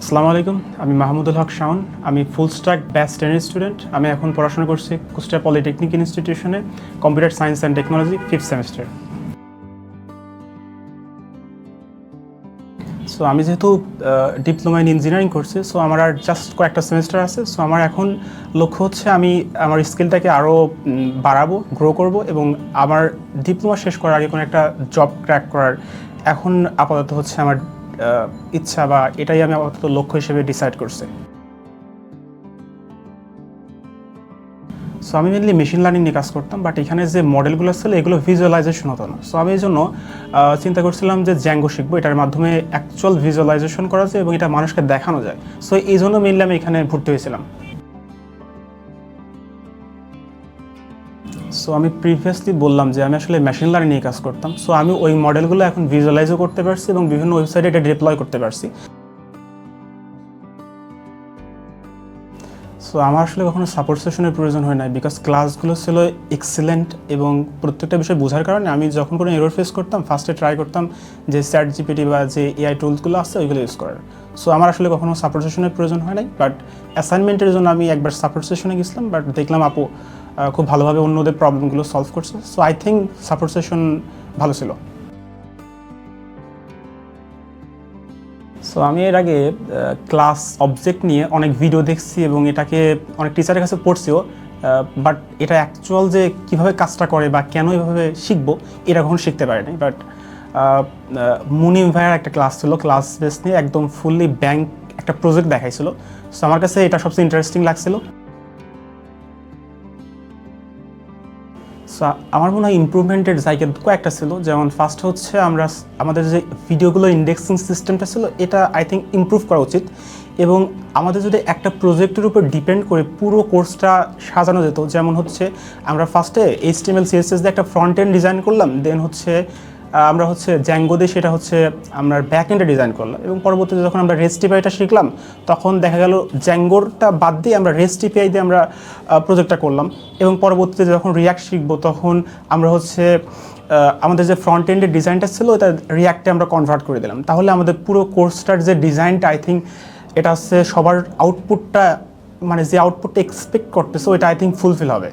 আসসালামু আলাইকুম, আমি মাহমুদুল হক শাওন। আমি ফুল স্ট্যাক ব্যাচ 10 স্টুডেন্ট। আমি এখন পড়াশোনা করছি কুষ্টিয়া পলিটেকনিক ইনস্টিটিউশনে, computer science and technology 5th semester. So আমি যেহেতু ডিপ্লোমা ইন ইঞ্জিনিয়ারিং করছি, সো আমার আর জাস্ট কয়েকটা সেমিস্টার আছে। সো আমার এখন লক্ষ্য হচ্ছে আমি আমার স্কিলটাকে আরও বাড়াবো, গ্রো করব এবং আমার ডিপ্লোমা শেষ করার আগে কোনো একটা জব ক্র্যাক করার এখন আপাতত হচ্ছে আমার ইচ্ছা, বা এটাই আমি আপাতত লক্ষ্য হিসেবে ডিসাইড করছি। সো আমি মেনলি মেশিন লার্নিং নিয়ে কাজ করতাম, বাট এখানে যে মডেলগুলো ছিল এগুলো ভিজুয়ালাইজেশন হতো না। সো আমি এই জন্য চিন্তা করছিলাম যে জ্যাঙ্গো শিখবো, এটার মাধ্যমে অ্যাকচুয়াল ভিজুয়ালাইজেশন করা যায় এবং এটা মানুষকে দেখানো যায়। সো এই জন্য মেনলি আমি এখানে ভর্তি হয়েছিলাম। সো আমি প্রিভিয়াসলি বললাম যে আমি আসলে মেশিন লার্নিং নিয়ে কাজ করতাম। সো আমি ওই মডেলগুলো এখন ভিজুয়ালাইজও করতে পারছি এবং বিভিন্ন ওয়েবসাইটে এটা ডিপ্লয় করতে পারছি। সো আমার আসলে কখনো সাপোর্ট সেশনের প্রয়োজন হয় না, বিকজ ক্লাসগুলো ছিল এক্সিলেন্ট এবং প্রত্যেকটা বিষয় বোঝার কারণে আমি যখন কোনো এরর ফেস করতাম ফার্স্টে ট্রাই করতাম যে চ্যাট জিপিটি বা যে এআই টুলসগুলো আছে ওইগুলো ইউজ করার। সো আমার আসলে কখনো সাপোর্ট সেশনের প্রয়োজন হয় নাই, বাট অ্যাসাইনমেন্টের জন্য আমি একবার সাপোর্ট সেশনে গেছিলাম, বাট দেখলাম আপু খুব ভালোভাবে অন্যদের প্রবলেমগুলো সলভ করছে। So I think support session ভালো ছিল। সো আমি এর আগে ক্লাস অবজেক্ট নিয়ে অনেক ভিডিও দেখছি এবং এটাকে অনেক টিচারের কাছে পড়ছিও, বাট এটা অ্যাকচুয়াল যে কীভাবে কাজটা করে বা কেন এভাবে শিখবো এটা কখনো শিখতে পারিনি। বাট মুনিম ভাইয়ের একটা ক্লাস ছিল, ক্লাস বেস নিয়ে একদম ফুললি ব্যাংক একটা প্রজেক্ট দেখাইছিল। সো আমার কাছে এটা সবচেয়ে ইন্টারেস্টিং লাগছিল। সো আমার মনে হয় ইমপ্রুভমেন্টের জায়গা কয়েকটা ছিল, যেমন ফার্স্ট হচ্ছে আমরা আমাদের যে ভিডিওগুলো ইন্ডেক্সিং সিস্টেমটা ছিল এটা আই থিঙ্ক ইমপ্রুভ করা উচিত, এবং আমাদের যদি একটা প্রজেক্টের উপর ডিপেন্ড করে পুরো কোর্সটা সাজানো যেত। যেমন হচ্ছে আমরা ফার্স্টে HTML CSS দিয়ে একটা ফ্রন্ট এন্ড ডিজাইন করলাম, দেন হচ্ছে আমরা হচ্ছে জ্যাঙ্গো দিয়ে সেটা হচ্ছে আমরা ব্যাক এন্ডে ডিজাইন করলাম, এবং পরবর্তীতে যখন আমরা রেস্ট এপিআইটা শিখলাম তখন দেখা গেল জ্যাঙ্গোরটা বাদ দিয়ে আমরা রেস্ট এপিআই দিয়ে আমরা প্রজেক্টটা করলাম, এবং পরবর্তীতে যখন রিয়াক্ট শিখবো তখন আমরা হচ্ছে আমাদের যে ফ্রন্ট এন্ডের ডিজাইনটা ছিল ওটা রিয়াক্টে আমরা কনভার্ট করে দিলাম। তাহলে আমাদের পুরো কোর্সটার যে ডিজাইনটা আই থিঙ্ক এটা হচ্ছে সবার আউটপুটটা, মানে যে আউটপুটটা এক্সপেক্ট করতেছে ওইটা আই থিঙ্ক ফুলফিল হবে।